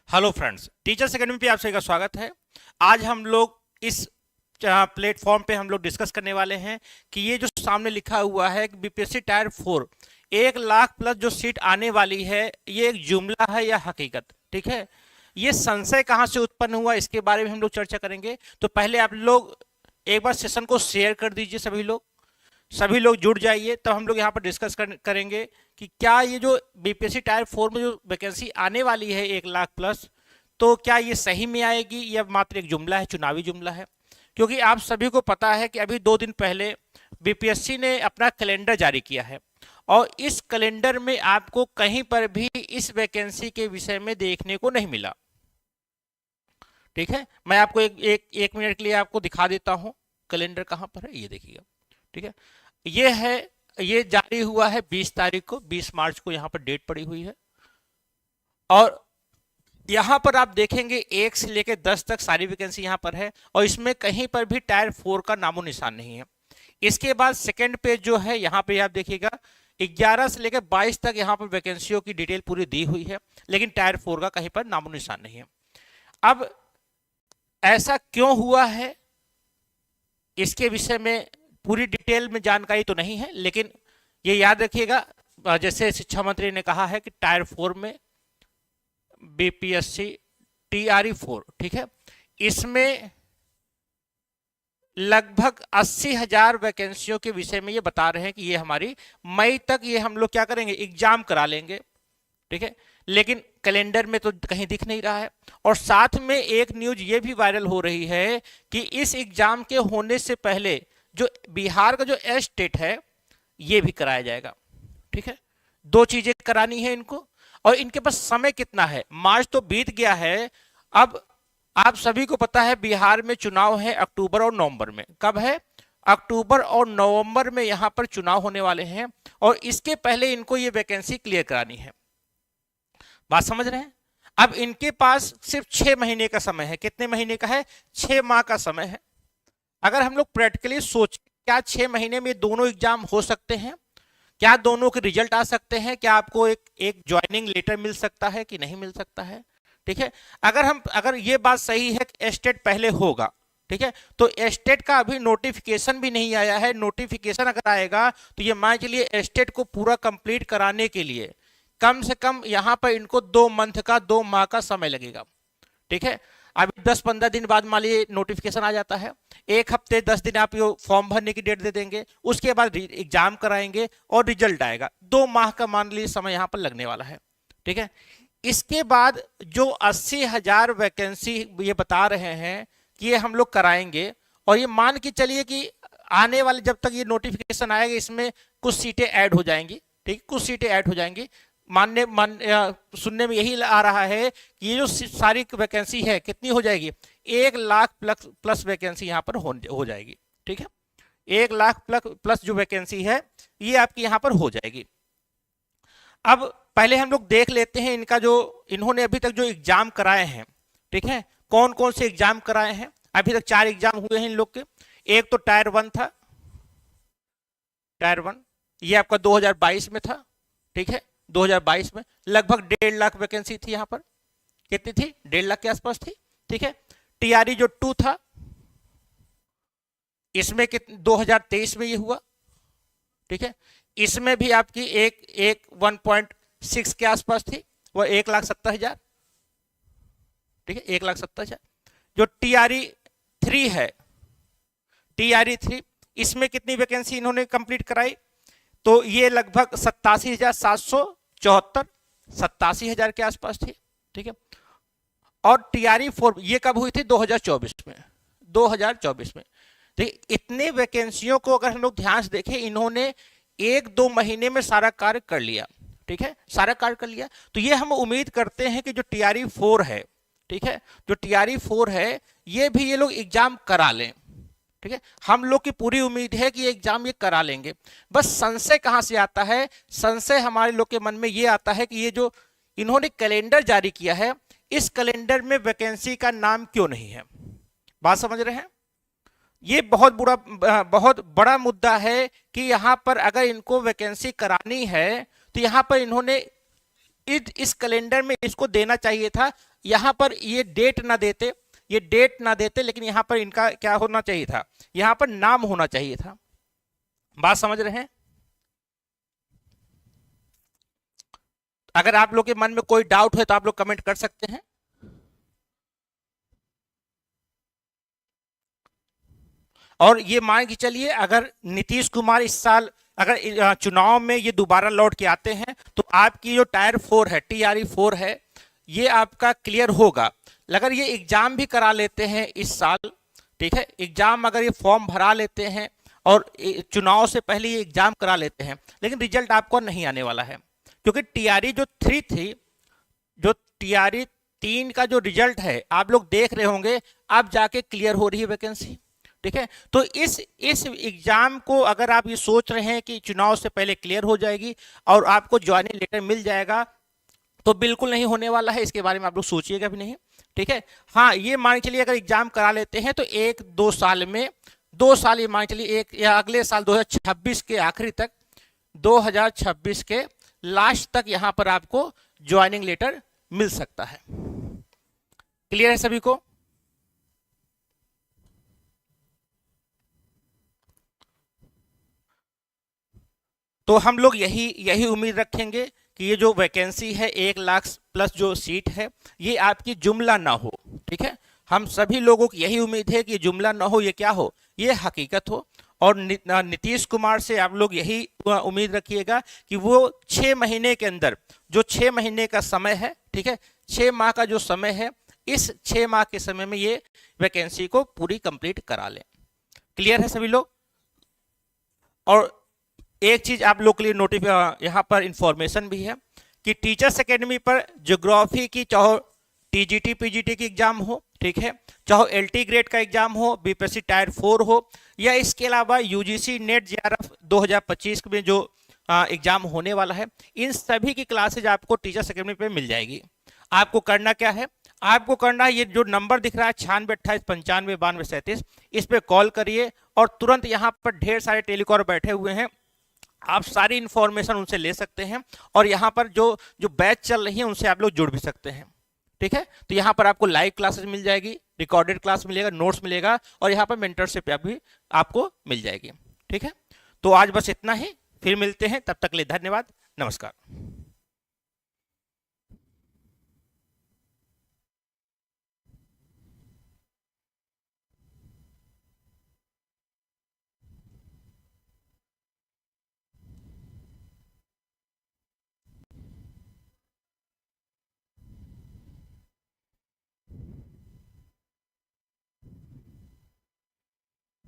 Hello friends, teachers academy पे आप सभी का स्वागत है। आज हम लोग इस प्लेटफॉर्म पे हम लोग डिस्कस करने वाले हैं कि ये जो सामने लिखा हुआ है कि बीपीएससी टायर 4 1 लाख प्लस जो सीट आने वाली है, ये एक जुमला है या हकीकत। ठीक है, ये संशय कहाँ से उत्पन्न हुआ इसके बारे में हम लोग चर्चा करेंगे। तो पहले आप लोग एक बार सेशन को शेयर कर दीजिए, सभी लोग जुड़ जाइए, तब हम लोग यहाँ पर डिस्कस करेंगे कि क्या ये जो बीपीएससी टायर 4 में जो वैकेंसी आने वाली है 1 लाख प्लस, तो क्या ये सही में आएगी या मात्र एक जुमला है, चुनावी जुमला है। क्योंकि आप सभी को पता है कि अभी 2 दिन पहले बीपीएससी ने अपना कैलेंडर जारी किया है और इस कैलेंडर में आपको कहीं पर भी इस वैकेंसी के विषय में देखने को नहीं मिला। ठीक है, मैं आपको एक मिनट के लिए आपको दिखा देता हूं कैलेंडर कहां पर है, ये देखिएगा। ठीक है, ये है, ये जारी हुआ है 20 तारीख को, 20 मार्च को यहाँ पर डेट पड़ी हुई है और यहाँ पर आप देखेंगे 1 से लेकर 10 तक सारी वैकेंसी यहाँ पर है और इसमें कहीं पर भी टायर 4 का नामो निशान नहीं है। इसके बाद सेकंड पेज जो है यहाँ पे आप देखिएगा 11 से लेकर 22 तक यहाँ पर वैकेंसियों की डिटेल पूरी दी हुई है, लेकिन टायर 4 का कहीं पर नामो निशान नहीं है। अब ऐसा क्यों हुआ है इसके विषय में पूरी डिटेल में जानकारी तो नहीं है, लेकिन ये याद रखिएगा, जैसे शिक्षा मंत्री ने कहा है कि टायर 4 में बीपीएससी टीआरई 4, ठीक है, इसमें लगभग 80,000 वैकेंसियों के विषय में ये बता रहे हैं कि ये हमारी मई तक ये हम लोग क्या करेंगे, एग्जाम करा लेंगे। ठीक है, लेकिन कैलेंडर में तो कहीं दिख नहीं रहा है और साथ में एक न्यूज ये भी वायरल हो रही है कि इस एग्जाम के होने से पहले जो बिहार का जो स्टेट है ये भी कराया जाएगा। ठीक है, 2 चीजें करानी है इनको और इनके पास समय कितना है, मार्च तो बीत गया है। अब आप सभी को पता है बिहार में चुनाव है अक्टूबर और नवंबर में। कब है? अक्टूबर और नवंबर में यहां पर चुनाव होने वाले हैं और इसके पहले इनको ये वैकेंसी क्लियर करानी है। बात समझ रहे हैं? अब इनके पास सिर्फ 6 महीने का समय है। कितने महीने का है? 6 माह का समय है। अगर हम लोग प्रैक्टिकली सोच, क्या 6 महीने में दोनों एग्जाम हो सकते हैं? क्या दोनों के रिजल्ट आ सकते हैं? क्या आपको एक ज्वाइनिंग लेटर मिल सकता है कि नहीं मिल सकता है? ठीक है, अगर ये बात सही है कि एस्टेट पहले होगा, ठीक है, तो एस्टेट का अभी नोटिफिकेशन भी नहीं आया है। नोटिफिकेशन अगर आएगा तो ये मान चलिए एस्टेट को पूरा कंप्लीट कराने के लिए कम से कम यहां पर इनको 2 माह का समय लगेगा। ठीक है, अभी 10-15 दिन बाद मान लीजिए नोटिफिकेशन आ जाता है, 1 हफ्ते 10 दिन आप ये फॉर्म भरने की डेट दे देंगे, उसके बाद एग्जाम कराएंगे और रिजल्ट आएगा। 2 माह का मान लीजिए समय यहां पर लगने वाला है। ठीक है, इसके बाद जो 80,000 वैकेंसी ये बता रहे हैं कि ये हम लोग कराएंगे और ये मान के चलिए कि आने वाले जब तक ये नोटिफिकेशन आएगा इसमें कुछ सीटें ऐड हो जाएंगी। ठीक, कुछ सीटें ऐड हो जाएंगी। सुनने में यही आ रहा है कि ये जो सारी वैकेंसी है कितनी हो जाएगी, 1 लाख प्लस वैकेंसी यहाँ पर हो जाएगी। ठीक है, 1 लाख प्लस जो वैकेंसी है ये आपकी यहाँ पर हो जाएगी। अब पहले हम लोग देख लेते हैं इनका जो इन्होंने अभी तक जो एग्जाम कराए हैं। ठीक है, कौन कौन से एग्जाम कराए हैं? अभी तक 4 एग्जाम हुए हैं इन लोग के। एक तो टायर 1 था, टायर 1 ये आपका 2022 में था। ठीक है, 2022 में लगभग 1.5 लाख वैकेंसी थी यहाँ पर। कितनी थी? 1.5 लाख के आसपास थी। ठीक है, टीआरई जो 2 था इसमें 2023 में ये हुआ। ठीक है, इसमें भी आपकी एक 1.6 के आसपास थी, वो 1,70,000। ठीक है, 1,70,000। जो टीआरई 3 है, टीआरई 3 इसमें कितनी वैकेंसी इन्होंने कंप्लीट कराई? तो ये लगभग 87,774, 87,000 के आसपास थी। ठीक है, और टीआरई 4 ये कब हुई थी? 2024 में, 2024 में। देखिए, इतने वैकेंसियों को अगर हम लोग ध्यान से देखें, इन्होंने 1-2 महीने में सारा कार्य कर लिया। ठीक है, सारा कार्य कर लिया। तो ये हम उम्मीद करते हैं कि जो टीआरई 4 है, ठीक है, जो टीआरई 4 है ये भी ये लोग एग्जाम करा लें। ठीक है, हम लोग की पूरी उम्मीद है कि एग्जाम ये करा लेंगे। बस संशय कहां से आता है? संशय हमारे लोग के मन में ये आता है कि ये जो इन्होंने कैलेंडर जारी किया है, इस कैलेंडर में वैकेंसी का नाम क्यों नहीं है? बात समझ रहे हैं? ये बहुत बड़ा मुद्दा है कि यहां पर अगर इनको वैकेंसी करानी है तो यहां पर इन्होंने इस कैलेंडर में इसको देना चाहिए था, यहां पर ये डेट ना देते, ये डेट ना देते, लेकिन यहां पर इनका क्या होना चाहिए था, यहां पर नाम होना चाहिए था। बात समझ रहे हैं? अगर आप लोग के मन में कोई डाउट है तो आप लोग कमेंट कर सकते हैं। और ये मान के चलिए अगर नीतीश कुमार इस साल अगर चुनाव में ये दोबारा लौट के आते हैं तो आपकी जो टायर 4 है, TRE 4 है, ये आपका क्लियर होगा। अगर ये एग्जाम भी करा लेते हैं इस साल, ठीक है, एग्जाम अगर ये फॉर्म भरा लेते हैं और चुनाव से पहले ये एग्जाम करा लेते हैं, लेकिन रिजल्ट आपको नहीं आने वाला है, क्योंकि TRE जो 3 थी, जो TRE 3 का जो रिजल्ट है आप लोग देख रहे होंगे, अब जाके क्लियर हो रही है वैकेंसी, ठीक है। तो इस एग्जाम को अगर आप ये सोच रहे हैं कि चुनाव से पहले क्लियर हो जाएगी और आपको ज्वाइनिंग लेटर मिल जाएगा, तो बिल्कुल नहीं होने वाला है, इसके बारे में आप लोग सोचिएगा भी नहीं, ठीक है। हाँ, ये मान के चलिए अगर एग्जाम करा लेते हैं तो 1-2 साल में, 2 साल ये मान के चलिए, एक या अगले साल 2026 के आखिरी तक, 2026 के लास्ट तक यहां पर आपको ज्वाइनिंग लेटर मिल सकता है। क्लियर है सभी को? तो हम लोग यही उम्मीद रखेंगे कि ये जो वैकेंसी है 1 लाख प्लस जो सीट है, ये आपकी जुमला ना हो, ठीक है। हम सभी लोगों की यही उम्मीद है कि ये जुमला ना हो, ये क्या हो, ये हकीकत हो। और नीतीश कुमार से आप लोग यही उम्मीद रखिएगा कि वो 6 महीने के अंदर, जो 6 महीने का समय है, ठीक है, 6 माह का जो समय है, इस 6 माह के समय में ये वैकेंसी को पूरी कंप्लीट करा लें। क्लियर है सभी लोग? और एक चीज आप लोग के लिए यहाँ पर इंफॉर्मेशन भी है कि टीचर्स एकेडमी पर ज्योग्राफी की, चाहे TGT PGT की एग्जाम हो, ठीक है, चाहे LT ग्रेड का एग्जाम हो, BPSC टायर 4 हो, या इसके अलावा UGC नेट JRF 2025 में जो एग्जाम होने वाला है, इन सभी की क्लासेज आपको टीचर्स एकेडमी पे मिल जाएगी। आपको करना क्या है, आपको करना है, ये जो नंबर दिख रहा है 9628959237, इस पे कॉल करिए और तुरंत यहाँ पर ढेर सारे टेलीकॉलर बैठे हुए हैं, आप सारी इंफॉर्मेशन उनसे ले सकते हैं और यहाँ पर जो बैच चल रही है उनसे आप लोग जुड़ भी सकते हैं, ठीक है। तो यहाँ पर आपको लाइव क्लासेस मिल जाएगी, रिकॉर्डेड क्लास मिलेगा, नोट्स मिलेगा और यहाँ पर मेंटरशिप भी आपको मिल जाएगी, ठीक है। तो आज बस इतना ही, फिर मिलते हैं, तब तक के लिए धन्यवाद, नमस्कार।